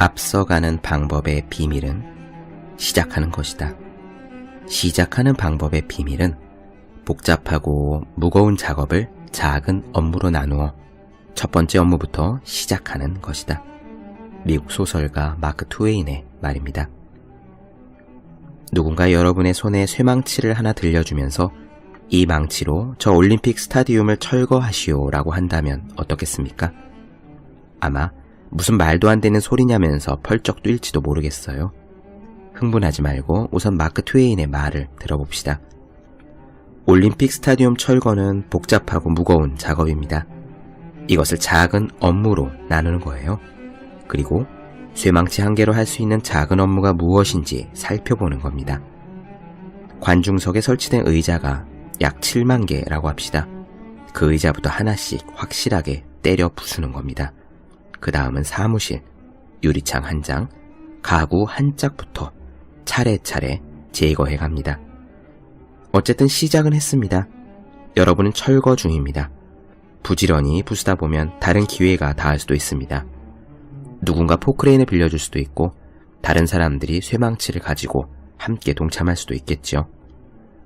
앞서가는 방법의 비밀은 시작하는 것이다. 시작하는 방법의 비밀은 복잡하고 무거운 작업을 작은 업무로 나누어 첫 번째 업무부터 시작하는 것이다. 미국 소설가 마크 트웨인의 말입니다. 누군가 여러분의 손에 쇠망치를 하나 들려주면서 이 망치로 저 올림픽 스타디움을 철거하시오 라고 한다면 어떻겠습니까? 아마 무슨 말도 안 되는 소리냐면서 펄쩍 뛸지도 모르겠어요. 흥분하지 말고 우선 마크 트웨인의 말을 들어봅시다. 올림픽 스타디움 철거는 복잡하고 무거운 작업입니다. 이것을 작은 업무로 나누는 거예요. 그리고 쇠망치 한 개로 할 수 있는 작은 업무가 무엇인지 살펴보는 겁니다. 관중석에 설치된 의자가 약 7만 개라고 합시다. 그 의자부터 하나씩 확실하게 때려 부수는 겁니다. 그 다음은 사무실, 유리창 한 장, 가구 한 짝부터 차례차례 제거해 갑니다. 어쨌든 시작은 했습니다. 여러분은 철거 중입니다. 부지런히 부수다 보면 다른 기회가 닿을 수도 있습니다. 누군가 포크레인을 빌려줄 수도 있고 다른 사람들이 쇠망치를 가지고 함께 동참할 수도 있겠죠.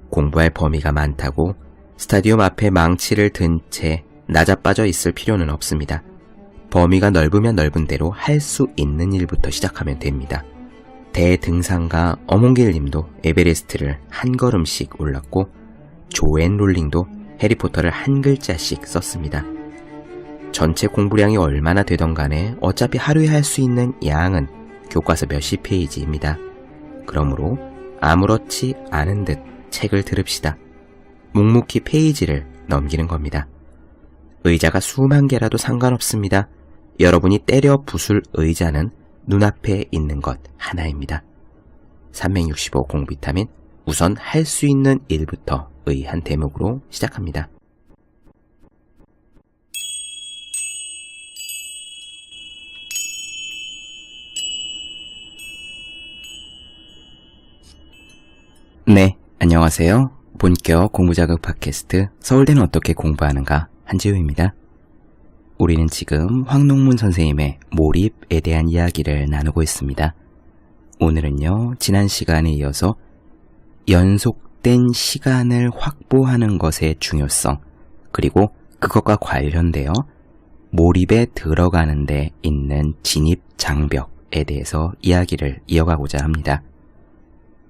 공부할 범위가 많다고 스타디움 앞에 망치를 든 채 나자빠져 있을 필요는 없습니다. 범위가 넓으면 넓은 대로 할 수 있는 일부터 시작하면 됩니다. 대등산가 어몽길 님도 에베레스트를 한 걸음씩 올랐고 조앤 롤링도 해리포터를 한 글자씩 썼습니다. 전체 공부량이 얼마나 되던 간에 어차피 하루에 할 수 있는 양은 교과서 몇십 페이지입니다. 그러므로 아무렇지 않은 듯 책을 들읍시다. 묵묵히 페이지를 넘기는 겁니다. 의자가 수만 개라도 상관없습니다. 여러분이 때려 부술 의자는 눈앞에 있는 것 하나입니다. 365 공비타민, 우선 할 수 있는 일부터 의 한 대목으로 시작합니다. 네, 안녕하세요. 본격 공부자극 팟캐스트 서울대는 어떻게 공부하는가 한지우입니다. 우리는 지금 황농문 선생님의 몰입에 대한 이야기를 나누고 있습니다. 오늘은요, 지난 시간에 이어서 연속된 시간을 확보하는 것의 중요성, 그리고 그것과 관련되어 몰입에 들어가는 데 있는 진입 장벽에 대해서 이야기를 이어가고자 합니다.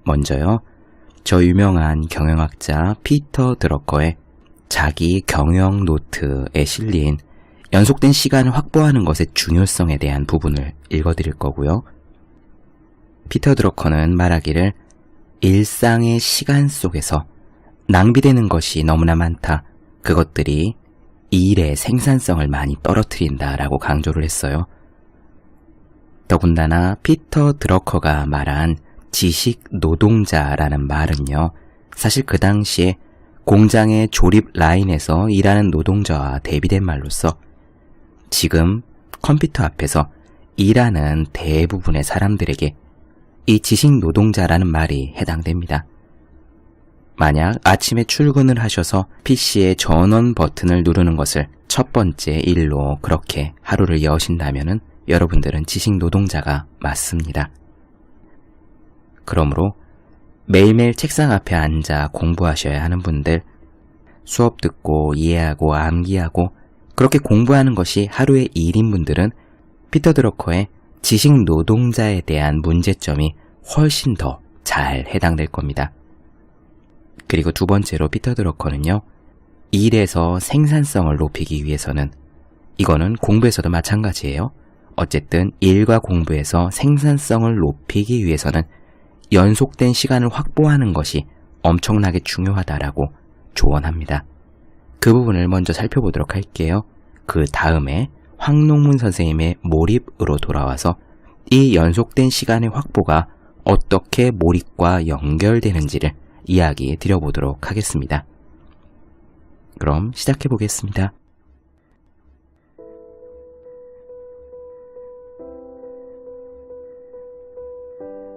먼저요, 저 유명한 경영학자 피터 드러커의 자기 경영 노트에 실린 연속된 시간을 확보하는 것의 중요성에 대한 부분을 읽어드릴 거고요. 피터 드러커는 말하기를 일상의 시간 속에서 낭비되는 것이 너무나 많다. 그것들이 일의 생산성을 많이 떨어뜨린다 라고 강조를 했어요. 더군다나 피터 드러커가 말한 지식 노동자라는 말은요, 사실 그 당시에 공장의 조립 라인에서 일하는 노동자와 대비된 말로서 지금 컴퓨터 앞에서 일하는 대부분의 사람들에게 이 지식 노동자라는 말이 해당됩니다. 만약 아침에 출근을 하셔서 PC의 전원 버튼을 누르는 것을 첫 번째 일로 그렇게 하루를 여신다면은 여러분들은 지식 노동자가 맞습니다. 그러므로 매일매일 책상 앞에 앉아 공부하셔야 하는 분들, 수업 듣고 이해하고 암기하고 그렇게 공부하는 것이 하루의 일인 분들은 피터 드러커의 지식 노동자에 대한 문제점이 훨씬 더 잘 해당될 겁니다. 그리고 두 번째로 피터 드러커는요, 일에서 생산성을 높이기 위해서는, 이거는 공부에서도 마찬가지예요. 어쨌든 일과 공부에서 생산성을 높이기 위해서는 연속된 시간을 확보하는 것이 엄청나게 중요하다라고 조언합니다. 그 부분을 먼저 살펴보도록 할게요. 그 다음에 황농문 선생님의 몰입으로 돌아와서 이 연속된 시간의 확보가 어떻게 몰입과 연결되는지를 이야기 드려보도록 하겠습니다. 그럼 시작해 보겠습니다.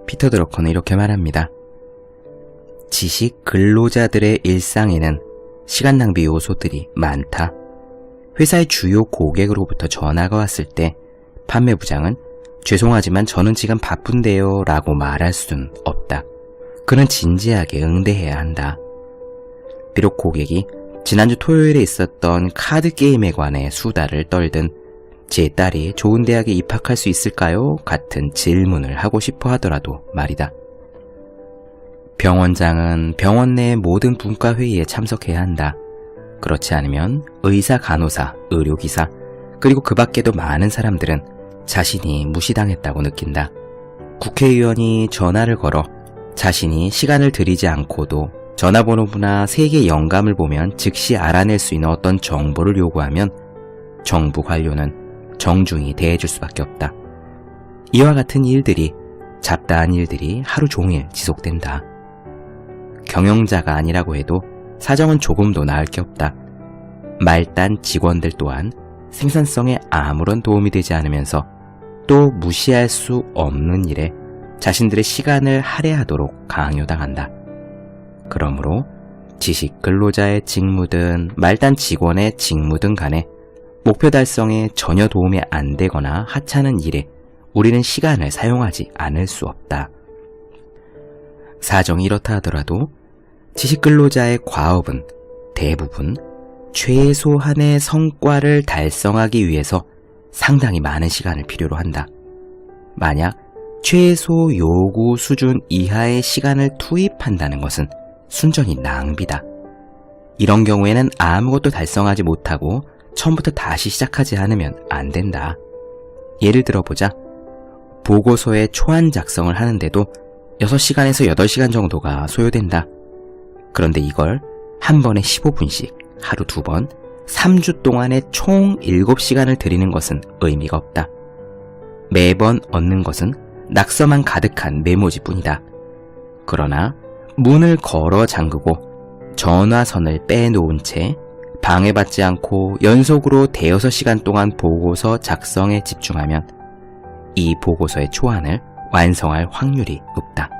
피터 드러커는 이렇게 말합니다. 지식 근로자들의 일상에는 시간 낭비 요소들이 많다. 회사의 주요 고객으로부터 전화가 왔을 때 판매부장은 죄송하지만 저는 지금 바쁜데요 라고 말할 수는 없다. 그는 진지하게 응대해야 한다. 비록 고객이 지난주 토요일에 있었던 카드게임에 관해 수다를 떨든 제 딸이 좋은 대학에 입학할 수 있을까요? 같은 질문을 하고 싶어 하더라도 말이다. 병원장은 병원 내 모든 분과회의에 참석해야 한다. 그렇지 않으면 의사, 간호사, 의료기사, 그리고 그 밖에도 많은 사람들은 자신이 무시당했다고 느낀다. 국회의원이 전화를 걸어 자신이 시간을 들이지 않고도 전화번호부나 세계 영감을 보면 즉시 알아낼 수 있는 어떤 정보를 요구하면 정부 관료는 정중히 대해줄 수밖에 없다. 이와 같은 일들이, 잡다한 일들이 하루 종일 지속된다. 경영자가 아니라고 해도 사정은 조금도 나을 게 없다. 말단 직원들 또한 생산성에 아무런 도움이 되지 않으면서 또 무시할 수 없는 일에 자신들의 시간을 할애하도록 강요당한다. 그러므로 지식 근로자의 직무든 말단 직원의 직무든 간에 목표 달성에 전혀 도움이 안 되거나 하찮은 일에 우리는 시간을 사용하지 않을 수 없다. 사정이 이렇다 하더라도 지식 근로자의 과업은 대부분 최소한의 성과를 달성하기 위해서 상당히 많은 시간을 필요로 한다. 만약 최소 요구 수준 이하의 시간을 투입한다는 것은 순전히 낭비다. 이런 경우에는 아무것도 달성하지 못하고 처음부터 다시 시작하지 않으면 안 된다. 예를 들어보자. 보고서의 초안 작성을 하는데도 6시간에서 8시간 정도가 소요된다. 그런데 이걸 한 번에 15분씩 하루 2번 3주 동안에 총 7시간을 들이는 것은 의미가 없다. 매번 얻는 것은 낙서만 가득한 메모지뿐이다. 그러나 문을 걸어 잠그고 전화선을 빼놓은 채 방해받지 않고 연속으로 대여섯 시간 동안 보고서 작성에 집중하면 이 보고서의 초안을 완성할 확률이 높다.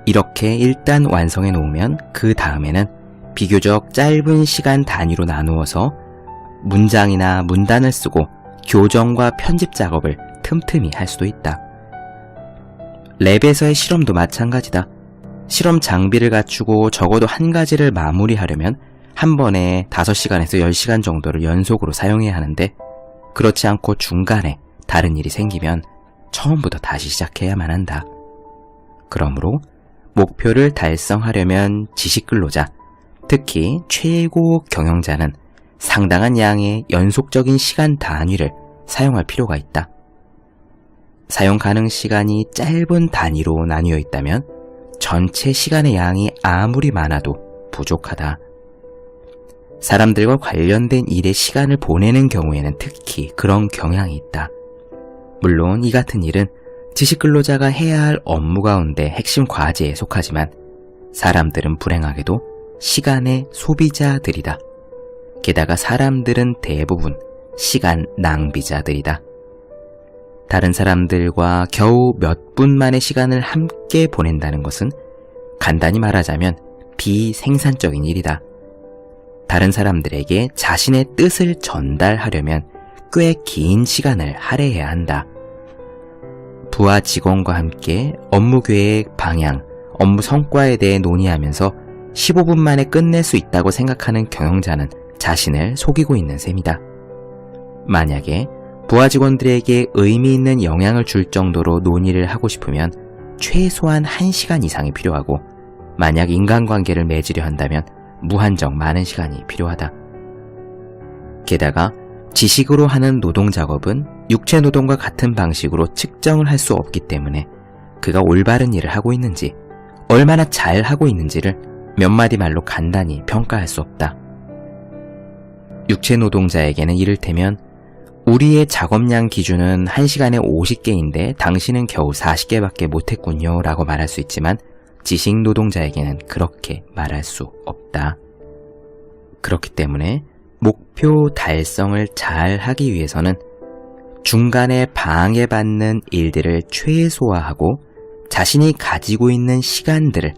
이렇게 일단 완성해 놓으면 그 다음에는 비교적 짧은 시간 단위로 나누어서 문장이나 문단을 쓰고 교정과 편집 작업을 틈틈이 할 수도 있다. 랩에서의 실험도 마찬가지다. 실험 장비를 갖추고 적어도 한 가지를 마무리하려면 한 번에 5시간에서 10시간 정도를 연속으로 사용해야 하는데 그렇지 않고 중간에 다른 일이 생기면 처음부터 다시 시작해야만 한다. 그러므로 목표를 달성하려면 지식근로자, 특히 최고 경영자는 상당한 양의 연속적인 시간 단위를 사용할 필요가 있다. 사용 가능 시간이 짧은 단위로 나뉘어 있다면 전체 시간의 양이 아무리 많아도 부족하다. 사람들과 관련된 일에 시간을 보내는 경우에는 특히 그런 경향이 있다. 물론 이 같은 일은 지식근로자가 해야 할 업무 가운데 핵심 과제에 속하지만 사람들은 불행하게도 시간의 소비자들이다. 게다가 사람들은 대부분 시간 낭비자들이다. 다른 사람들과 겨우 몇 분만의 시간을 함께 보낸다는 것은 간단히 말하자면 비생산적인 일이다. 다른 사람들에게 자신의 뜻을 전달하려면 꽤 긴 시간을 할애해야 한다. 부하 직원과 함께 업무 계획, 방향, 업무 성과에 대해 논의하면서 15분 만에 끝낼 수 있다고 생각하는 경영자는 자신을 속이고 있는 셈이다. 만약에 부하 직원들에게 의미 있는 영향을 줄 정도로 논의를 하고 싶으면 최소한 1시간 이상이 필요하고 만약 인간관계를 맺으려 한다면 무한정 많은 시간이 필요하다. 게다가 지식으로 하는 노동작업은 육체노동과 같은 방식으로 측정을 할 수 없기 때문에 그가 올바른 일을 하고 있는지 얼마나 잘 하고 있는지를 몇 마디 말로 간단히 평가할 수 없다. 육체노동자에게는 이를테면 우리의 작업량 기준은 1시간에 50개인데 당신은 겨우 40개밖에 못했군요 라고 말할 수 있지만 지식노동자에게는 그렇게 말할 수 없다. 그렇기 때문에 목표 달성을 잘 하기 위해서는 중간에 방해받는 일들을 최소화하고 자신이 가지고 있는 시간들을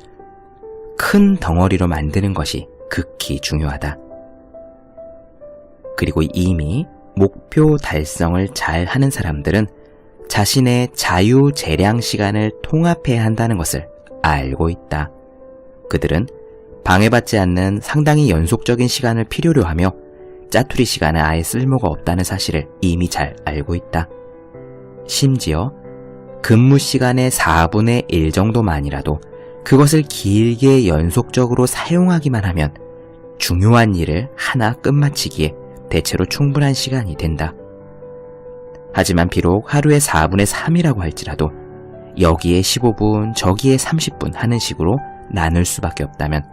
큰 덩어리로 만드는 것이 극히 중요하다. 그리고 이미 목표 달성을 잘 하는 사람들은 자신의 자유 재량 시간을 통합해야 한다는 것을 알고 있다. 그들은 방해받지 않는 상당히 연속적인 시간을 필요로 하며 짜투리 시간은 아예 쓸모가 없다는 사실을 이미 잘 알고 있다. 심지어 근무 시간의 4분의 1 정도만이라도 그것을 길게 연속적으로 사용하기만 하면 중요한 일을 하나 끝마치기에 대체로 충분한 시간이 된다. 하지만 비록 하루에 4분의 3이라고 할지라도 여기에 15분, 저기에 30분 하는 식으로 나눌 수밖에 없다면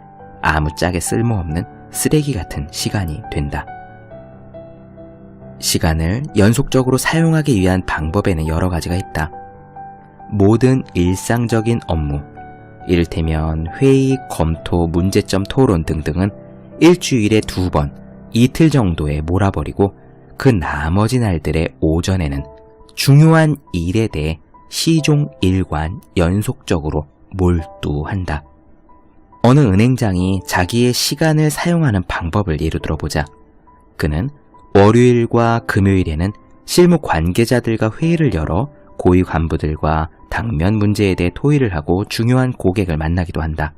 아무짝에 쓸모없는 쓰레기 같은 시간이 된다. 시간을 연속적으로 사용하기 위한 방법에는 여러 가지가 있다. 모든 일상적인 업무, 이를테면 회의, 검토, 문제점 토론 등등은 일주일에 2번, 이틀 정도에 몰아버리고 그 나머지 날들의 오전에는 중요한 일에 대해 시종 일관 연속적으로 몰두한다. 어느 은행장이 자기의 시간을 사용하는 방법을 예로 들어보자. 그는 월요일과 금요일에는 실무 관계자들과 회의를 열어 고위 간부들과 당면 문제에 대해 토의를 하고 중요한 고객을 만나기도 한다.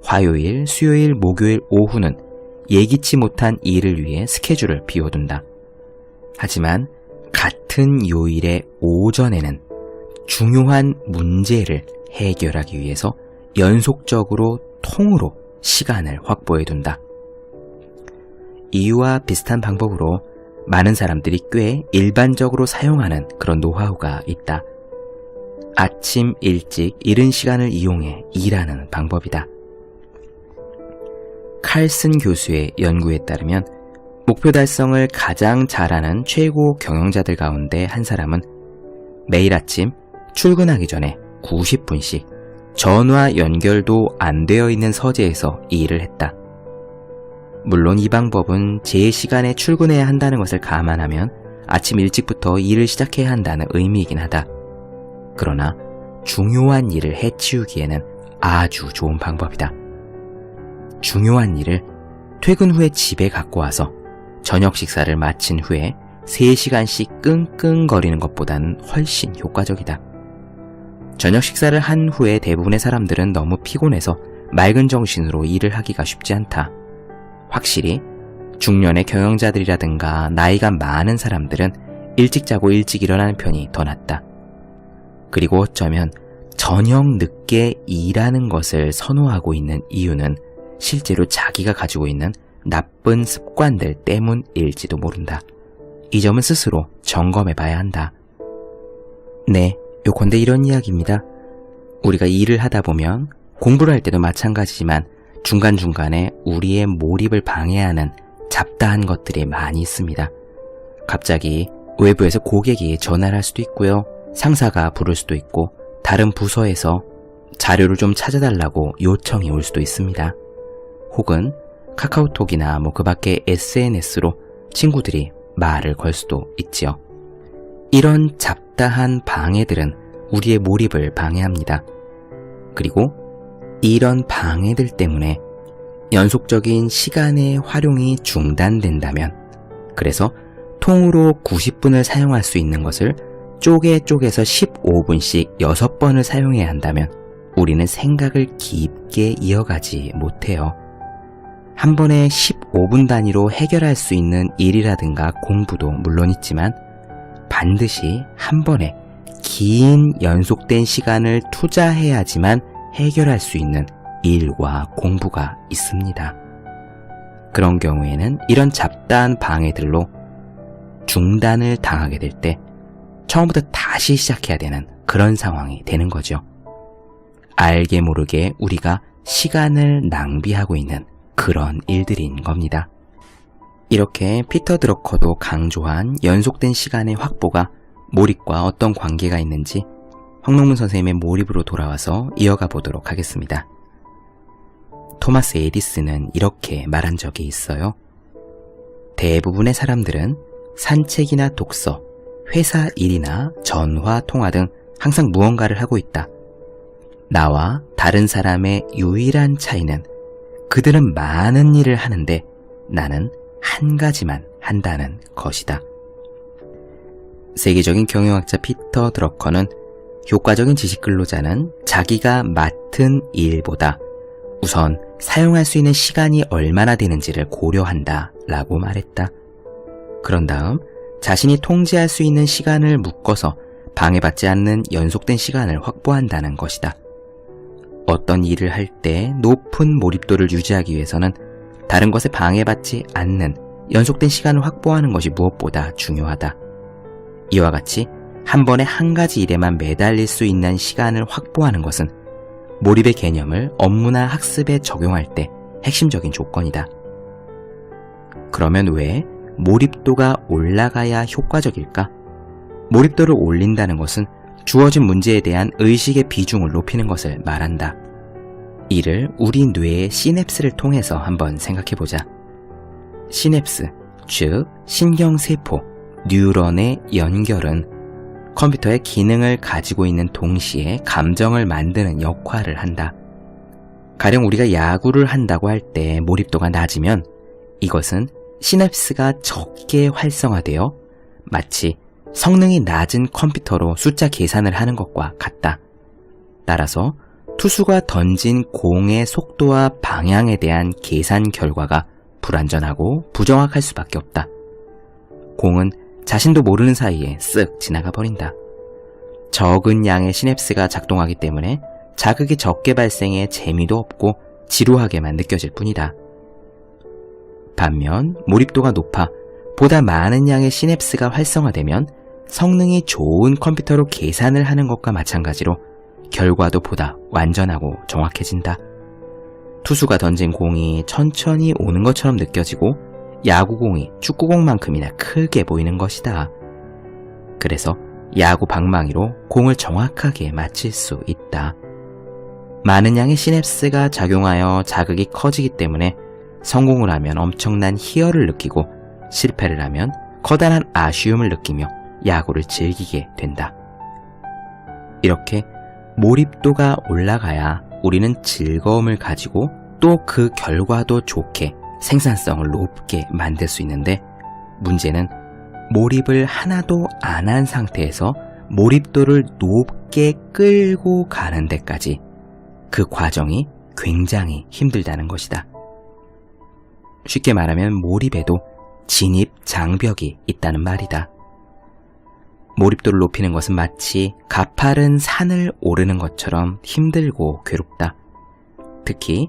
화요일, 수요일, 목요일 오후는 예기치 못한 일을 위해 스케줄을 비워둔다. 하지만 같은 요일의 오전에는 중요한 문제를 해결하기 위해서 연속적으로 통으로 시간을 확보해둔다. 이유와 비슷한 방법으로 많은 사람들이 꽤 일반적으로 사용하는 그런 노하우가 있다. 아침 일찍 이른 시간을 이용해 일하는 방법이다. 칼슨 교수의 연구에 따르면 목표 달성을 가장 잘하는 최고 경영자들 가운데 한 사람은 매일 아침 출근하기 전에 90분씩 전화 연결도 안 되어 있는 서재에서 일을 했다. 물론 이 방법은 제 시간에 출근해야 한다는 것을 감안하면 아침 일찍부터 일을 시작해야 한다는 의미이긴 하다. 그러나 중요한 일을 해치우기에는 아주 좋은 방법이다. 중요한 일을 퇴근 후에 집에 갖고 와서 저녁 식사를 마친 후에 3시간씩 끙끙거리는 것보다는 훨씬 효과적이다. 저녁 식사를 한 후에 대부분의 사람들은 너무 피곤해서 맑은 정신으로 일을 하기가 쉽지 않다. 확실히 중년의 경영자들이라든가 나이가 많은 사람들은 일찍 자고 일찍 일어나는 편이 더 낫다. 그리고 어쩌면 저녁 늦게 일하는 것을 선호하고 있는 이유는 실제로 자기가 가지고 있는 나쁜 습관들 때문일지도 모른다. 이 점은 스스로 점검해 봐야 한다. 네, 요컨대 이런 이야기입니다. 우리가 일을 하다 보면 공부를 할 때도 마찬가지지만 중간중간에 우리의 몰입을 방해하는 잡다한 것들이 많이 있습니다. 갑자기 외부에서 고객이 전화를 할 수도 있고요. 상사가 부를 수도 있고 다른 부서에서 자료를 좀 찾아달라고 요청이 올 수도 있습니다. 혹은 카카오톡이나 그 밖에 SNS로 친구들이 말을 걸 수도 있지요. 이런 잡다한 방해들은 우리의 몰입을 방해합니다. 그리고 이런 방해들 때문에 연속적인 시간의 활용이 중단된다면, 그래서 통으로 90분을 사용할 수 있는 것을 쪼개서 15분씩 6번을 사용해야 한다면 우리는 생각을 깊게 이어가지 못해요. 한 번에 15분 단위로 해결할 수 있는 일이라든가 공부도 물론 있지만 반드시 한 번에 긴 연속된 시간을 투자해야지만 해결할 수 있는 일과 공부가 있습니다. 그런 경우에는 이런 잡다한 방해들로 중단을 당하게 될 때 처음부터 다시 시작해야 되는 그런 상황이 되는 거죠. 알게 모르게 우리가 시간을 낭비하고 있는 그런 일들인 겁니다. 이렇게 피터 드러커도 강조한 연속된 시간의 확보가 몰입과 어떤 관계가 있는지 황농문 선생님의 몰입으로 돌아와서 이어가 보도록 하겠습니다. 토마스 에디슨은 이렇게 말한 적이 있어요. 대부분의 사람들은 산책이나 독서, 회사 일이나 전화, 통화 등 항상 무언가를 하고 있다. 나와 다른 사람의 유일한 차이는 그들은 많은 일을 하는데 나는 한 가지만 한다는 것이다. 세계적인 경영학자 피터 드러커는 효과적인 지식근로자는 자기가 맡은 일보다 우선 사용할 수 있는 시간이 얼마나 되는지를 고려한다 라고 말했다. 그런 다음 자신이 통제할 수 있는 시간을 묶어서 방해받지 않는 연속된 시간을 확보한다는 것이다. 어떤 일을 할 때 높은 몰입도를 유지하기 위해서는 다른 것에 방해받지 않는 연속된 시간을 확보하는 것이 무엇보다 중요하다. 이와 같이 한 번에 한 가지 일에만 매달릴 수 있는 시간을 확보하는 것은 몰입의 개념을 업무나 학습에 적용할 때 핵심적인 조건이다. 그러면 왜 몰입도가 올라가야 효과적일까? 몰입도를 올린다는 것은 주어진 문제에 대한 의식의 비중을 높이는 것을 말한다. 이를 우리 뇌의 시냅스를 통해서 한번 생각해보자. 시냅스, 즉 신경세포, 뉴런의 연결은 컴퓨터의 기능을 가지고 있는 동시에 감정을 만드는 역할을 한다. 가령 우리가 야구를 한다고 할 때 몰입도가 낮으면 이것은 시냅스가 적게 활성화되어 마치 성능이 낮은 컴퓨터로 숫자 계산을 하는 것과 같다. 따라서 투수가 던진 공의 속도와 방향에 대한 계산 결과가 불완전하고 부정확할 수밖에 없다. 공은 자신도 모르는 사이에 쓱 지나가 버린다. 적은 양의 시냅스가 작동하기 때문에 자극이 적게 발생해 재미도 없고 지루하게만 느껴질 뿐이다. 반면 몰입도가 높아 보다 많은 양의 시냅스가 활성화되면 성능이 좋은 컴퓨터로 계산을 하는 것과 마찬가지로 결과도 보다 완전하고 정확해진다. 투수가 던진 공이 천천히 오는 것처럼 느껴지고 야구공이 축구공만큼이나 크게 보이는 것이다. 그래서 야구 방망이로 공을 정확하게 맞힐 수 있다. 많은 양의 시냅스가 작용하여 자극이 커지기 때문에 성공을 하면 엄청난 희열을 느끼고 실패를 하면 커다란 아쉬움을 느끼며 야구를 즐기게 된다. 이렇게 몰입도가 올라가야 우리는 즐거움을 가지고 또 그 결과도 좋게 생산성을 높게 만들 수 있는데, 문제는 몰입을 하나도 안 한 상태에서 몰입도를 높게 끌고 가는 데까지 그 과정이 굉장히 힘들다는 것이다. 쉽게 말하면 몰입에도 진입 장벽이 있다는 말이다. 몰입도를 높이는 것은 마치 가파른 산을 오르는 것처럼 힘들고 괴롭다. 특히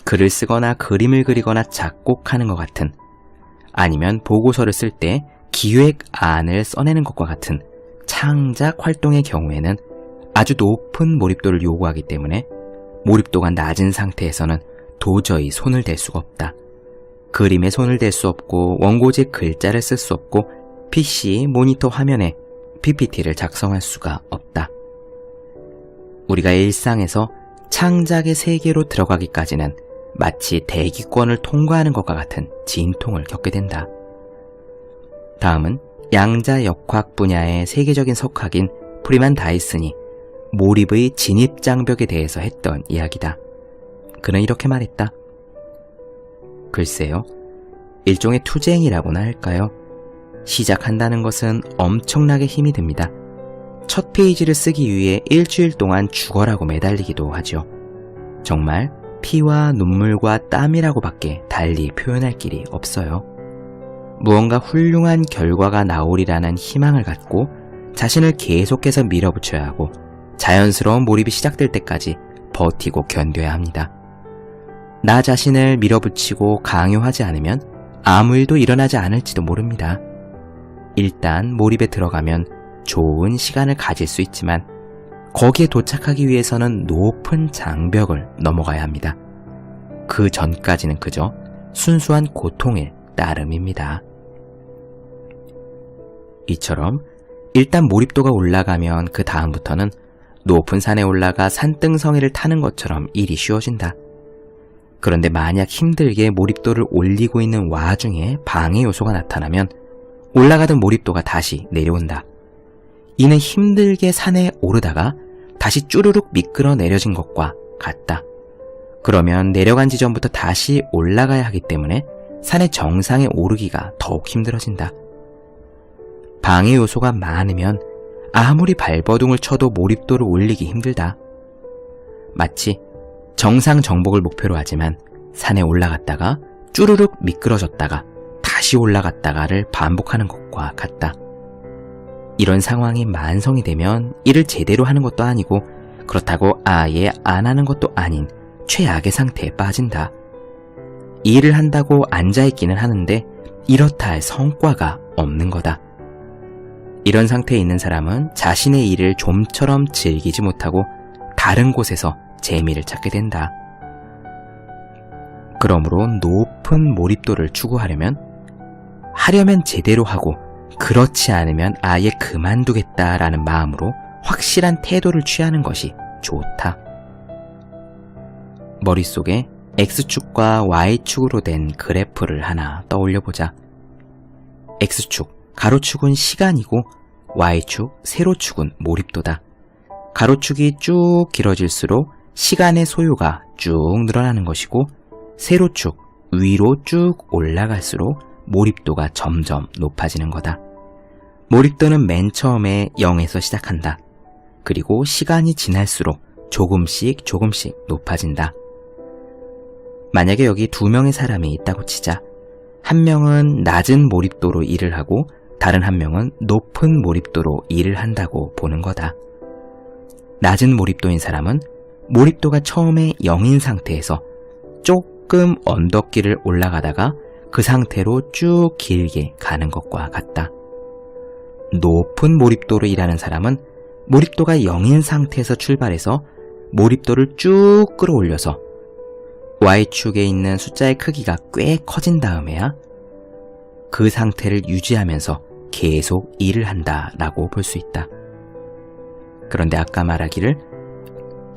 글을 쓰거나 그림을 그리거나 작곡하는 것 같은, 아니면 보고서를 쓸 때 기획안을 써내는 것과 같은 창작 활동의 경우에는 아주 높은 몰입도를 요구하기 때문에 몰입도가 낮은 상태에서는 도저히 손을 댈 수가 없다. 그림에 손을 댈 수 없고 원고지에 글자를 쓸 수 없고 PC, 모니터 화면에 PPT를 작성할 수가 없다. 우리가 일상에서 창작의 세계로 들어가기까지는 마치 대기권을 통과하는 것과 같은 진통을 겪게 된다. 다음은 양자역학 분야의 세계적인 석학인 프리만 다이슨이 몰입의 진입장벽에 대해서 했던 이야기다. 그는 이렇게 말했다. 글쎄요, 일종의 투쟁이라고나 할까요? 시작한다는 것은 엄청나게 힘이 듭니다. 첫 페이지를 쓰기 위해 일주일 동안 죽어라고 매달리기도 하죠. 정말 피와 눈물과 땀이라고 밖에 달리 표현할 길이 없어요. 무언가 훌륭한 결과가 나오리라는 희망을 갖고 자신을 계속해서 밀어붙여야 하고 자연스러운 몰입이 시작될 때까지 버티고 견뎌야 합니다. 나 자신을 밀어붙이고 강요하지 않으면 아무 일도 일어나지 않을지도 모릅니다. 일단 몰입에 들어가면 좋은 시간을 가질 수 있지만 거기에 도착하기 위해서는 높은 장벽을 넘어가야 합니다. 그 전까지는 그저 순수한 고통일 따름입니다. 이처럼 일단 몰입도가 올라가면 그 다음부터는 높은 산에 올라가 산등성이를 타는 것처럼 일이 쉬워진다. 그런데 만약 힘들게 몰입도를 올리고 있는 와중에 방해 요소가 나타나면 올라가던 몰입도가 다시 내려온다. 이는 힘들게 산에 오르다가 다시 쭈루룩 미끄러 내려진 것과 같다. 그러면 내려간 지점부터 다시 올라가야 하기 때문에 산의 정상에 오르기가 더욱 힘들어진다. 방해 요소가 많으면 아무리 발버둥을 쳐도 몰입도를 올리기 힘들다. 마치 정상 정복을 목표로 하지만 산에 올라갔다가 쭈르륵 미끄러졌다가 다시 올라갔다가를 반복하는 것과 같다. 이런 상황이 만성이 되면 일을 제대로 하는 것도 아니고 그렇다고 아예 안 하는 것도 아닌 최악의 상태에 빠진다. 일을 한다고 앉아있기는 하는데 이렇다 할 성과가 없는 거다. 이런 상태에 있는 사람은 자신의 일을 좀처럼 즐기지 못하고 다른 곳에서 재미를 찾게 된다. 그러므로 높은 몰입도를 추구하려면 제대로 하고 그렇지 않으면 아예 그만두겠다라는 마음으로 확실한 태도를 취하는 것이 좋다. 머릿속에 X축과 Y축으로 된 그래프를 하나 떠올려보자. X축, 가로축은 시간이고 Y축, 세로축은 몰입도다. 가로축이 쭉 길어질수록 시간의 소요가 쭉 늘어나는 것이고 세로축, 위로 쭉 올라갈수록 몰입도가 점점 높아지는 거다. 몰입도는 맨 처음에 0에서 시작한다. 그리고 시간이 지날수록 조금씩 높아진다. 만약에 여기 2명의 사람이 있다고 치자. 한 명은 낮은 몰입도로 일을 하고 다른 한 명은 높은 몰입도로 일을 한다고 보는 거다. 낮은 몰입도인 사람은 몰입도가 처음에 0인 상태에서 조금 언덕길을 올라가다가 그 상태로 쭉 길게 가는 것과 같다. 높은 몰입도로 일하는 사람은 몰입도가 0인 상태에서 출발해서 몰입도를 쭉 끌어올려서 Y축에 있는 숫자의 크기가 꽤 커진 다음에야 그 상태를 유지하면서 계속 일을 한다라고 볼 수 있다. 그런데 아까 말하기를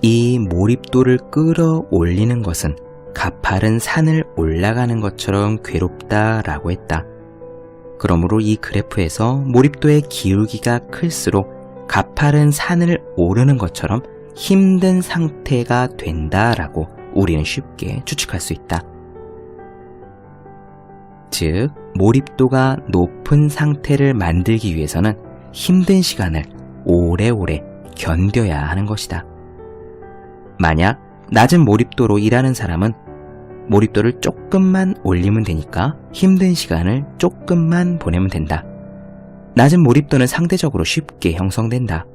이 몰입도를 끌어올리는 것은 가파른 산을 올라가는 것처럼 괴롭다라고 했다. 그러므로 이 그래프에서 몰입도의 기울기가 클수록 가파른 산을 오르는 것처럼 힘든 상태가 된다라고 우리는 쉽게 추측할 수 있다. 즉, 몰입도가 높은 상태를 만들기 위해서는 힘든 시간을 오래오래 견뎌야 하는 것이다. 만약 낮은 몰입도로 일하는 사람은 몰입도를 조금만 올리면 되니까 힘든 시간을 조금만 보내면 된다. 낮은 몰입도는 상대적으로 쉽게 형성된다.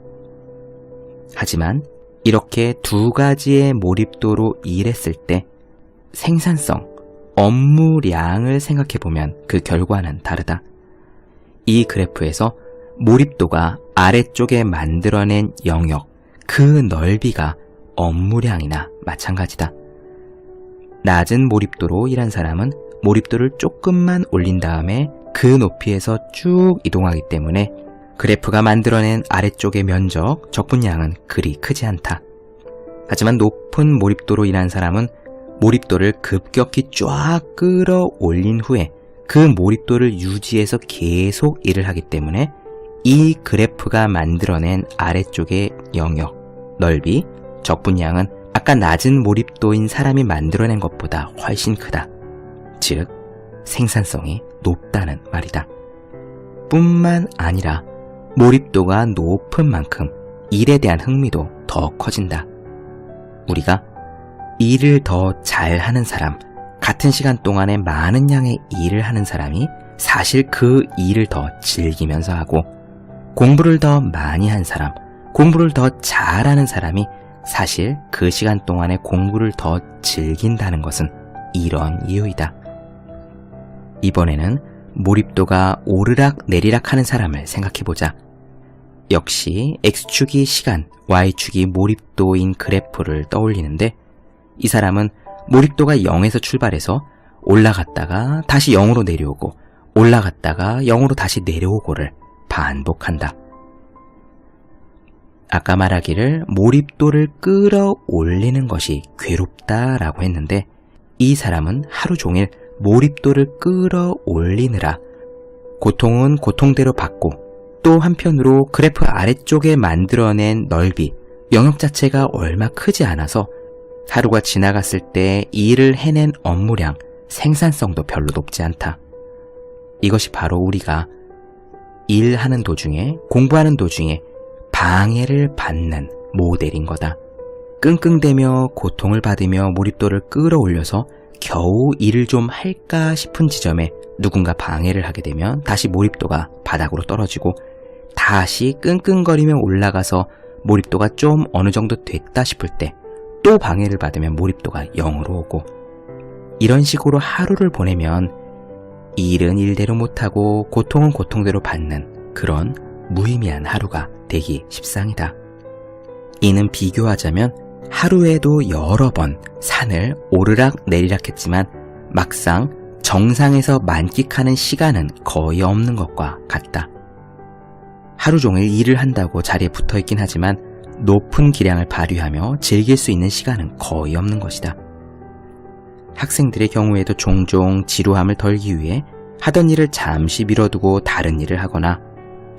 하지만 이렇게 두 가지의 몰입도로 일했을 때 생산성, 업무량을 생각해보면 그 결과는 다르다. 이 그래프에서 몰입도가 아래쪽에 만들어낸 영역, 그 넓이가 업무량이나 마찬가지다. 낮은 몰입도로 일한 사람은 몰입도를 조금만 올린 다음에 그 높이에서 쭉 이동하기 때문에 그래프가 만들어낸 아래쪽의 면적, 적분량은 그리 크지 않다. 하지만 높은 몰입도로 일한 사람은 몰입도를 급격히 쫙 끌어올린 후에 그 몰입도를 유지해서 계속 일을 하기 때문에 이 그래프가 만들어낸 아래쪽의 영역, 넓이, 적분량은 아까 낮은 몰입도인 사람이 만들어낸 것보다 훨씬 크다. 즉, 생산성이 높다는 말이다. 뿐만 아니라 몰입도가 높은 만큼 일에 대한 흥미도 더 커진다. 우리가 일을 더 잘하는 사람, 같은 시간 동안에 많은 양의 일을 하는 사람이 사실 그 일을 더 즐기면서 하고, 공부를 더 많이 한 사람, 공부를 더 잘하는 사람이 사실 그 시간 동안에 공부를 더 즐긴다는 것은 이런 이유이다. 이번에는 몰입도가 오르락 내리락 하는 사람을 생각해보자. 역시 X축이 시간, Y축이 몰입도인 그래프를 떠올리는데 이 사람은 몰입도가 0에서 출발해서 올라갔다가 다시 0으로 내려오고 올라갔다가 0으로 다시 내려오고를 반복한다. 아까 말하기를 몰입도를 끌어올리는 것이 괴롭다라고 했는데 이 사람은 하루 종일 몰입도를 끌어올리느라 고통은 고통대로 받고 또 한편으로 그래프 아래쪽에 만들어낸 넓이, 영역 자체가 얼마 크지 않아서 하루가 지나갔을 때 일을 해낸 업무량, 생산성도 별로 높지 않다. 이것이 바로 우리가 일하는 도중에, 공부하는 도중에 방해를 받는 모델인 거다. 끙끙대며 고통을 받으며 몰입도를 끌어올려서 겨우 일을 좀 할까 싶은 지점에 누군가 방해를 하게 되면 다시 몰입도가 바닥으로 떨어지고, 다시 끙끙거리며 올라가서 몰입도가 좀 어느 정도 됐다 싶을 때 또 방해를 받으면 몰입도가 0으로 오고, 이런 식으로 하루를 보내면 일은 일대로 못하고 고통은 고통대로 받는 그런 무의미한 하루가 되기 십상이다. 이는 비교하자면 하루에도 여러 번 산을 오르락 내리락 했지만 막상 정상에서 만끽하는 시간은 거의 없는 것과 같다. 하루 종일 일을 한다고 자리에 붙어 있긴 하지만 높은 기량을 발휘하며 즐길 수 있는 시간은 거의 없는 것이다. 학생들의 경우에도 종종 지루함을 덜기 위해 하던 일을 잠시 미뤄두고 다른 일을 하거나,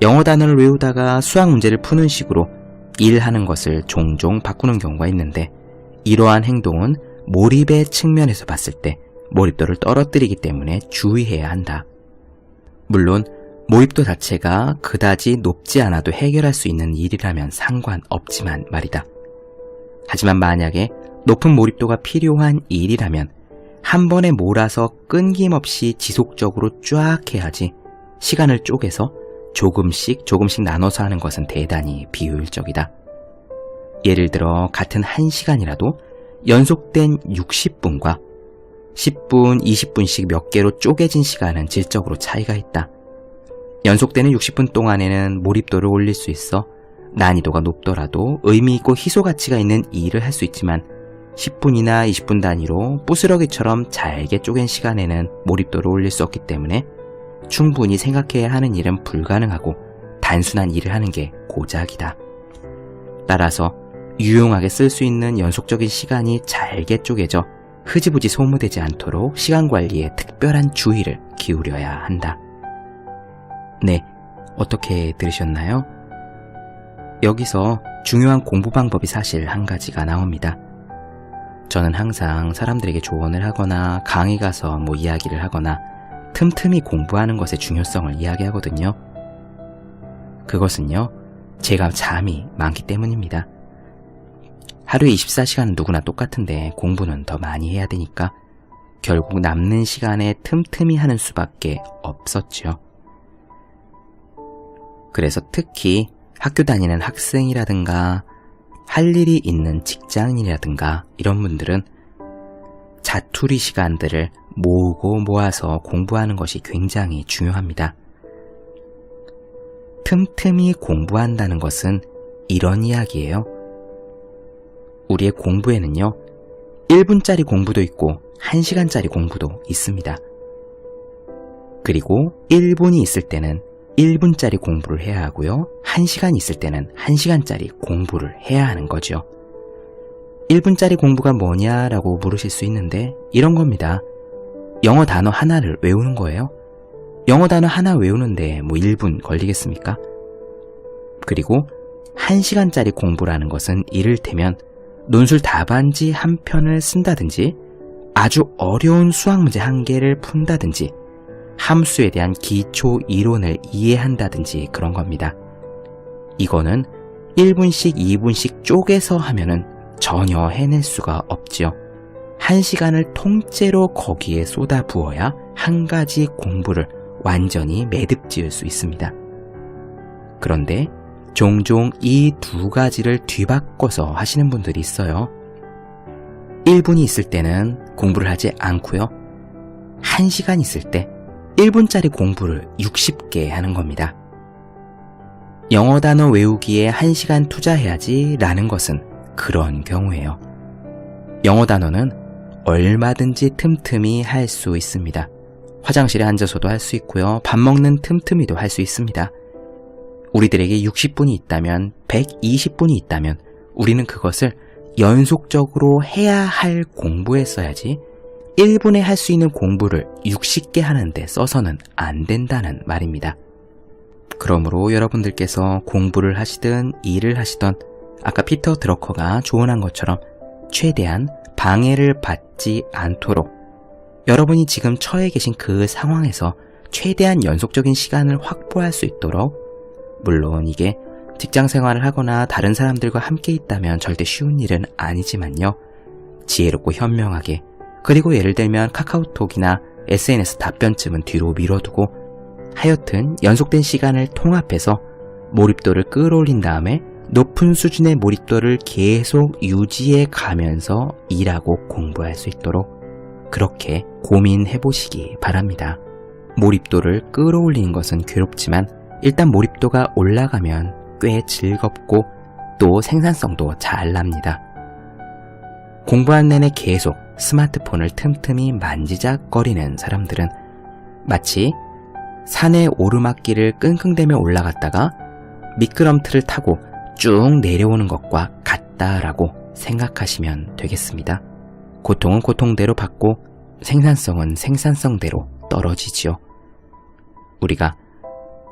영어 단어를 외우다가 수학 문제를 푸는 식으로 일하는 것을 종종 바꾸는 경우가 있는데, 이러한 행동은 몰입의 측면에서 봤을 때 몰입도를 떨어뜨리기 때문에 주의해야 한다. 물론 몰입도 자체가 그다지 높지 않아도 해결할 수 있는 일이라면 상관없지만 말이다. 하지만 만약에 높은 몰입도가 필요한 일이라면 한 번에 몰아서 끊김없이 지속적으로 쫙 해야지, 시간을 쪼개서 조금씩 나눠서 하는 것은 대단히 비효율적이다. 예를 들어 같은 1시간이라도 연속된 60분과 10분, 20분씩 몇 개로 쪼개진 시간은 질적으로 차이가 있다. 연속되는 60분 동안에는 몰입도를 올릴 수 있어 난이도가 높더라도 의미있고 희소가치가 있는 일을 할 수 있지만, 10분이나 20분 단위로 부스러기처럼 잘게 쪼갠 시간에는 몰입도를 올릴 수 없기 때문에 충분히 생각해야 하는 일은 불가능하고 단순한 일을 하는 게 고작이다. 따라서 유용하게 쓸 수 있는 연속적인 시간이 잘게 쪼개져 흐지부지 소모되지 않도록 시간 관리에 특별한 주의를 기울여야 한다. 네, 어떻게 들으셨나요? 여기서 중요한 공부 방법이 사실 한 가지가 나옵니다. 저는 항상 사람들에게 조언을 하거나 강의 가서 이야기를 하거나 틈틈이 공부하는 것의 중요성을 이야기하거든요. 그것은요, 제가 잠이 많기 때문입니다. 하루에 24시간은 누구나 똑같은데 공부는 더 많이 해야 되니까 결국 남는 시간에 틈틈이 하는 수밖에 없었죠. 그래서 특히 학교 다니는 학생이라든가 할 일이 있는 직장인이라든가 이런 분들은 자투리 시간들을 모으고 모아서 공부하는 것이 굉장히 중요합니다. 틈틈이 공부한다는 것은 이런 이야기예요. 우리의 공부에는요, 1분짜리 공부도 있고 1시간짜리 공부도 있습니다. 그리고 1분이 있을 때는 1분짜리 공부를 해야 하고요, 1시간 있을 때는 1시간짜리 공부를 해야 하는 거죠. 1분짜리 공부가 뭐냐라고 물으실 수 있는데 이런 겁니다. 영어 단어 하나를 외우는 거예요. 영어 단어 하나 외우는데 1분 걸리겠습니까? 그리고 1시간짜리 공부라는 것은 이를테면 논술 답안지 한 편을 쓴다든지, 아주 어려운 수학 문제 한 개를 푼다든지, 함수에 대한 기초 이론을 이해한다든지 그런 겁니다. 이거는 1분씩 2분씩 쪼개서 하면은 전혀 해낼 수가 없지요. 1시간을 통째로 거기에 쏟아부어야 한 가지 공부를 완전히 매듭 지을 수 있습니다. 그런데 종종 이 두 가지를 뒤바꿔서 하시는 분들이 있어요. 1분이 있을 때는 공부를 하지 않고요, 1시간 있을 때 1분짜리 공부를 60개 하는 겁니다. 영어 단어 외우기에 1시간 투자해야지 라는 것은 그런 경우예요. 영어 단어는 얼마든지 틈틈이 할 수 있습니다. 화장실에 앉아서도 할 수 있고요, 밥 먹는 틈틈이도 할 수 있습니다. 우리들에게 60분이 있다면, 120분이 있다면 우리는 그것을 연속적으로 해야 할 공부에 써야지 1분에 할 수 있는 공부를 60개 하는데 써서는 안 된다는 말입니다. 그러므로 여러분들께서 공부를 하시든 일을 하시던 아까 피터 드러커가 조언한 것처럼 최대한 방해를 받지 않도록 여러분이 지금 처해 계신 그 상황에서 최대한 연속적인 시간을 확보할 수 있도록, 물론 이게 직장 생활을 하거나 다른 사람들과 함께 있다면 절대 쉬운 일은 아니지만요. 지혜롭고 현명하게, 그리고 예를 들면 카카오톡이나 SNS 답변쯤은 뒤로 미뤄두고 하여튼 연속된 시간을 통합해서 몰입도를 끌어올린 다음에 높은 수준의 몰입도를 계속 유지해 가면서 일하고 공부할 수 있도록 그렇게 고민해 보시기 바랍니다. 몰입도를 끌어올리는 것은 괴롭지만 일단 몰입도가 올라가면 꽤 즐겁고 또 생산성도 잘 납니다. 공부하는 내내 계속 스마트폰을 틈틈이 만지작거리는 사람들은 마치 산의 오르막길을 끙끙대며 올라갔다가 미끄럼틀을 타고 쭉 내려오는 것과 같다라고 생각하시면 되겠습니다. 고통은 고통대로 받고 생산성은 생산성대로 떨어지지요. 우리가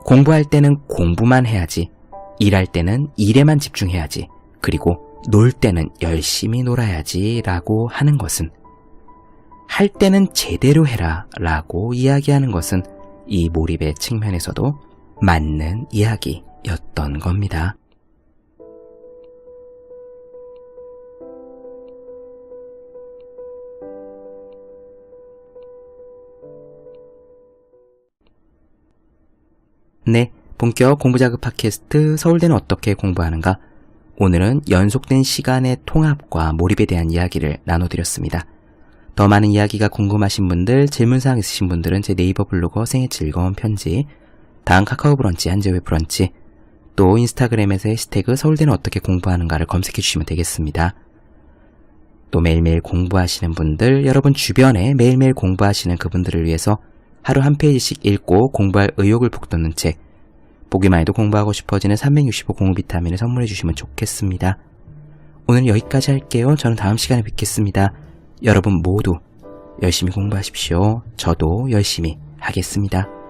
공부할 때는 공부만 해야지, 일할 때는 일에만 집중해야지, 그리고 놀 때는 열심히 놀아야지 라고 하는 것은, 할 때는 제대로 해라 라고 이야기하는 것은 이 몰입의 측면에서도 맞는 이야기였던 겁니다. 네, 본격 공부자극 팟캐스트 서울대는 어떻게 공부하는가? 오늘은 연속된 시간의 통합과 몰입에 대한 이야기를 나눠드렸습니다. 더 많은 이야기가 궁금하신 분들, 질문사항 있으신 분들은 제 네이버 블로그 생의 즐거운 편지, 다음 카카오 브런치, 한재회 브런치, 또 인스타그램에서 해시태그 서울대는 어떻게 공부하는가를 검색해 주시면 되겠습니다. 또 매일매일 공부하시는 분들, 여러분 주변에 매일매일 공부하시는 그분들을 위해서 하루 한 페이지씩 읽고 공부할 의욕을 북돋는 책, 보기만 해도 공부하고 싶어지는 365 공부 비타민을 선물해 주시면 좋겠습니다. 오늘 여기까지 할게요. 저는 다음 시간에 뵙겠습니다. 여러분 모두 열심히 공부하십시오. 저도 열심히 하겠습니다.